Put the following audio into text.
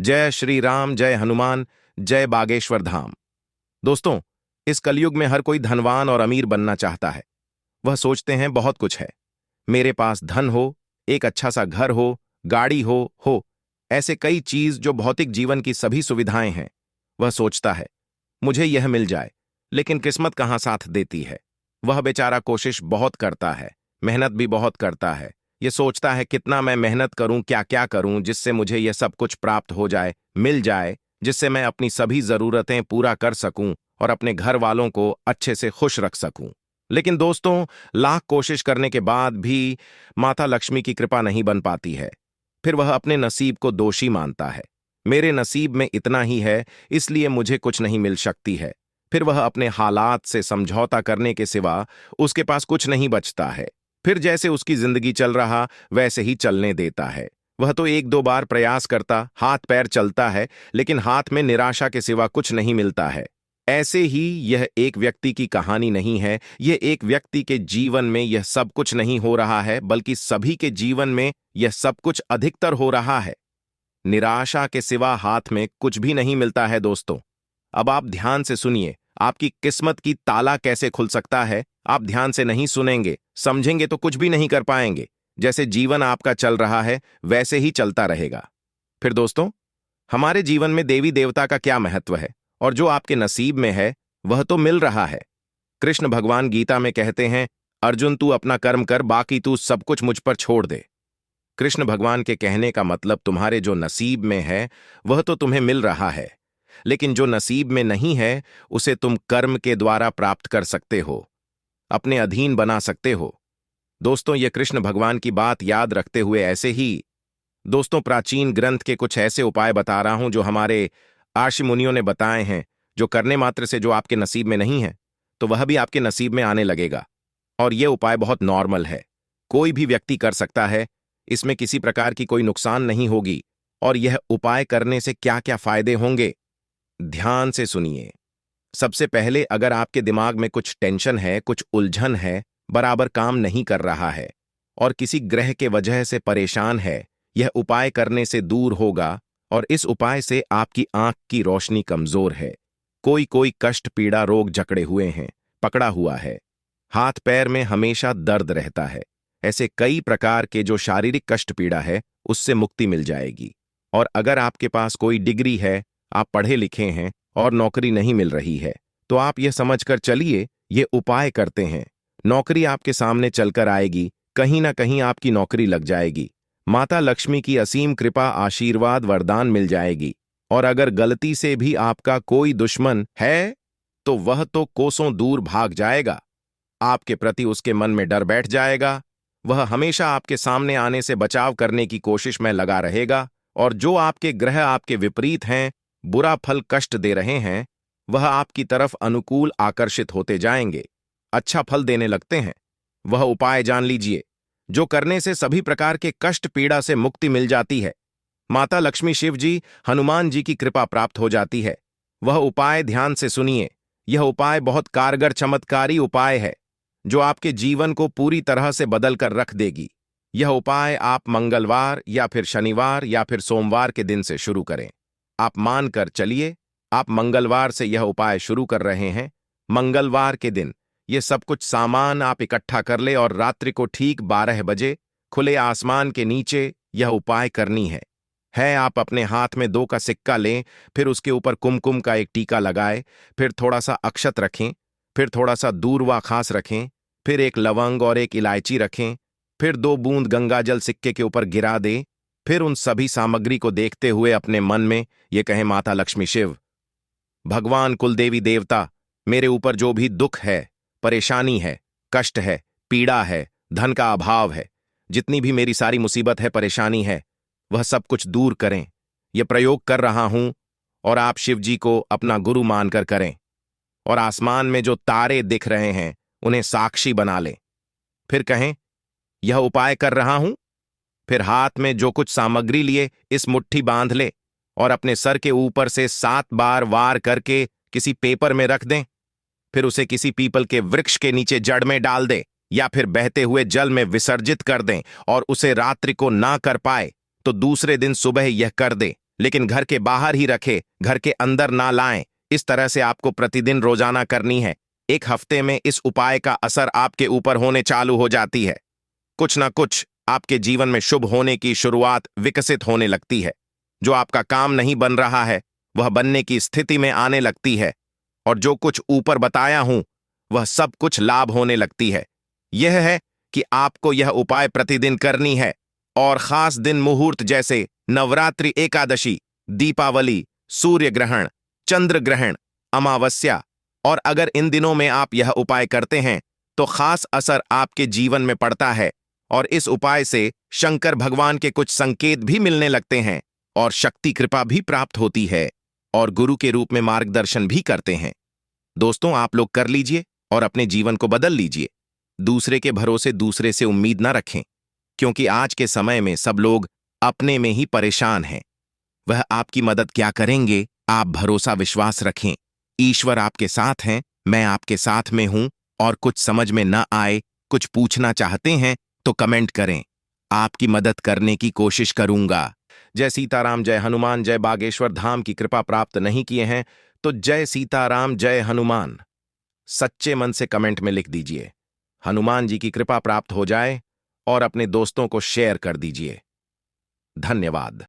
जय श्री राम, जय हनुमान, जय बागेश्वर धाम। दोस्तों, इस कलयुग में हर कोई धनवान और अमीर बनना चाहता है। वह सोचते हैं बहुत कुछ है, मेरे पास धन हो, एक अच्छा सा घर हो, गाड़ी हो ऐसे कई चीज जो भौतिक जीवन की सभी सुविधाएं हैं। वह सोचता है मुझे यह मिल जाए, लेकिन किस्मत कहाँ साथ देती है। वह बेचारा कोशिश बहुत करता है, मेहनत भी बहुत करता है। ये सोचता है कितना मैं मेहनत करूं, क्या क्या करूं जिससे मुझे यह सब कुछ प्राप्त हो जाए, मिल जाए, जिससे मैं अपनी सभी जरूरतें पूरा कर सकूं और अपने घर वालों को अच्छे से खुश रख सकूं। लेकिन दोस्तों, लाख कोशिश करने के बाद भी माता लक्ष्मी की कृपा नहीं बन पाती है। फिर वह अपने नसीब को दोषी मानता है। मेरे नसीब में इतना ही है, इसलिए मुझे कुछ नहीं मिल सकती है। फिर वह अपने हालात से समझौता करने के सिवा उसके पास कुछ नहीं बचता है। फिर जैसे उसकी जिंदगी चल रहा वैसे ही चलने देता है। वह तो एक दो बार प्रयास करता, हाथ पैर चलता है, लेकिन हाथ में निराशा के सिवा कुछ नहीं मिलता है। ऐसे ही यह एक व्यक्ति की कहानी नहीं है। यह एक व्यक्ति के जीवन में यह सब कुछ नहीं हो रहा है, बल्कि सभी के जीवन में यह सब कुछ अधिकतर हो रहा है। निराशा के सिवा हाथ में कुछ भी नहीं मिलता है। दोस्तों, अब आप ध्यान से सुनिए, आपकी किस्मत की ताला कैसे खुल सकता है। आप ध्यान से नहीं सुनेंगे, समझेंगे तो कुछ भी नहीं कर पाएंगे। जैसे जीवन आपका चल रहा है वैसे ही चलता रहेगा। फिर दोस्तों, हमारे जीवन में देवी देवता का क्या महत्व है, और जो आपके नसीब में है वह तो मिल रहा है। कृष्ण भगवान गीता में कहते हैं, अर्जुन तू अपना कर्म कर, बाकी तू सब कुछ मुझ पर छोड़ दे। कृष्ण भगवान के कहने का मतलब तुम्हारे जो नसीब में है वह तो तुम्हें मिल रहा है, लेकिन जो नसीब में नहीं है उसे तुम कर्म के द्वारा प्राप्त कर सकते हो, अपने अधीन बना सकते हो। दोस्तों, ये कृष्ण भगवान की बात याद रखते हुए ऐसे ही दोस्तों प्राचीन ग्रंथ के कुछ ऐसे उपाय बता रहा हूं जो हमारे आर्षि मुनियों ने बताए हैं, जो करने मात्र से जो आपके नसीब में नहीं है तो वह भी आपके नसीब में आने लगेगा। और यह उपाय बहुत नॉर्मल है, कोई भी व्यक्ति कर सकता है, इसमें किसी प्रकार की कोई नुकसान नहीं होगी। और यह उपाय करने से क्या क्या फायदे होंगे, ध्यान से सुनिए। सबसे पहले, अगर आपके दिमाग में कुछ टेंशन है, कुछ उलझन है, बराबर काम नहीं कर रहा है और किसी ग्रह के वजह से परेशान है, यह उपाय करने से दूर होगा। और इस उपाय से आपकी आंख की रोशनी कमजोर है, कोई कष्ट पीड़ा रोग जकड़े हुए हैं, पकड़ा हुआ है, हाथ पैर में हमेशा दर्द रहता है, ऐसे कई प्रकार के जो शारीरिक कष्ट पीड़ा है उससे मुक्ति मिल जाएगी। और अगर आपके पास कोई डिग्री है, आप पढ़े लिखे हैं और नौकरी नहीं मिल रही है, तो आप यह समझकर चलिए ये उपाय करते हैं, नौकरी आपके सामने चलकर आएगी, कहीं ना कहीं आपकी नौकरी लग जाएगी, माता लक्ष्मी की असीम कृपा, आशीर्वाद, वरदान मिल जाएगी। और अगर गलती से भी आपका कोई दुश्मन है तो वह तो कोसों दूर भाग जाएगा, आपके प्रति उसके मन में डर बैठ जाएगा, वह हमेशा आपके सामने आने से बचाव करने की कोशिश में लगा रहेगा। और जो आपके ग्रह आपके विपरीत हैं, बुरा फल कष्ट दे रहे हैं, वह आपकी तरफ अनुकूल आकर्षित होते जाएंगे, अच्छा फल देने लगते हैं। वह उपाय जान लीजिए जो करने से सभी प्रकार के कष्ट पीड़ा से मुक्ति मिल जाती है। माता लक्ष्मी, शिव जी, हनुमान जी की कृपा प्राप्त हो जाती है। वह उपाय ध्यान से सुनिए। यह उपाय बहुत कारगर चमत्कारी उपाय है जो आपके जीवन को पूरी तरह से बदल कर रख देगी। यह उपाय आप मंगलवार या फिर शनिवार या फिर सोमवार के दिन से शुरू करें। आप मान कर चलिए, आप मंगलवार से यह उपाय शुरू कर रहे हैं। मंगलवार के दिन ये सब कुछ सामान आप इकट्ठा कर ले और रात्रि को ठीक 12 बजे खुले आसमान के नीचे यह उपाय करनी है। आप अपने हाथ में 2 का सिक्का लें, फिर उसके ऊपर कुमकुम का एक टीका लगाए, फिर थोड़ा सा अक्षत रखें, फिर थोड़ा सा दूर्वा खास रखें, फिर एक लवंग और एक इलायची रखें, फिर 2 बूंद गंगाजल सिक्के के ऊपर गिरा दें। फिर उन सभी सामग्री को देखते हुए अपने मन में ये कहें, माता लक्ष्मी, शिव भगवान, कुलदेवी देवता, मेरे ऊपर जो भी दुख है, परेशानी है, कष्ट है, पीड़ा है, धन का अभाव है, जितनी भी मेरी सारी मुसीबत है, परेशानी है, वह सब कुछ दूर करें। यह प्रयोग कर रहा हूं और आप शिव जी को अपना गुरु मानकर करें। और आसमान में जो तारे दिख रहे हैं उन्हें साक्षी बना लें। फिर कहें, यह उपाय कर रहा हूं। फिर हाथ में जो कुछ सामग्री लिए इस मुट्ठी बांध ले और अपने सर के ऊपर से 7 बार वार करके किसी पेपर में रख दें। फिर उसे किसी पीपल के वृक्ष के नीचे जड़ में डाल दें या फिर बहते हुए जल में विसर्जित कर दें। और उसे रात्रि को ना कर पाए तो दूसरे दिन सुबह यह कर दें। लेकिन घर के बाहर ही रखे, घर के अंदर ना लाएं। इस तरह से आपको प्रतिदिन रोजाना करनी है। एक हफ्ते में इस उपाय का असर आपके ऊपर होने चालू हो जाती है। कुछ ना कुछ आपके जीवन में शुभ होने की शुरुआत विकसित होने लगती है। जो आपका काम नहीं बन रहा है वह बनने की स्थिति में आने लगती है, और जो कुछ ऊपर बताया हूं वह सब कुछ लाभ होने लगती है। यह है कि आपको यह उपाय प्रतिदिन करनी है, और खास दिन मुहूर्त जैसे नवरात्रि, एकादशी, दीपावली, सूर्य ग्रहण, चंद्र ग्रहण, अमावस्या, और अगर इन दिनों में आप यह उपाय करते हैं तो खास असर आपके जीवन में पड़ता है, और इस उपाय से शंकर भगवान के कुछ संकेत भी मिलने लगते हैं, और शक्ति कृपा भी प्राप्त होती है, और गुरु के रूप में मार्गदर्शन भी करते हैं। दोस्तों, आप लोग कर लीजिए और अपने जीवन को बदल लीजिए। दूसरे के भरोसे दूसरे से उम्मीद ना रखें, क्योंकि आज के समय में सब लोग अपने में ही परेशान हैं। वह आपकी मदद क्या करेंगे? आप भरोसा विश्वास रखें। ईश्वर आपके साथ हैं, मैं आपके साथ में हूं। और कुछ समझ में न आए, कुछ पूछना चाहते हैं तो कमेंट करें, आपकी मदद करने की कोशिश करूंगा। जय सीताराम, जय हनुमान। जय बागेश्वर धाम की कृपा प्राप्त नहीं किए हैं तो जय सीताराम, जय हनुमान सच्चे मन से कमेंट में लिख दीजिए। हनुमान जी की कृपा प्राप्त हो जाए, और अपने दोस्तों को शेयर कर दीजिए। धन्यवाद।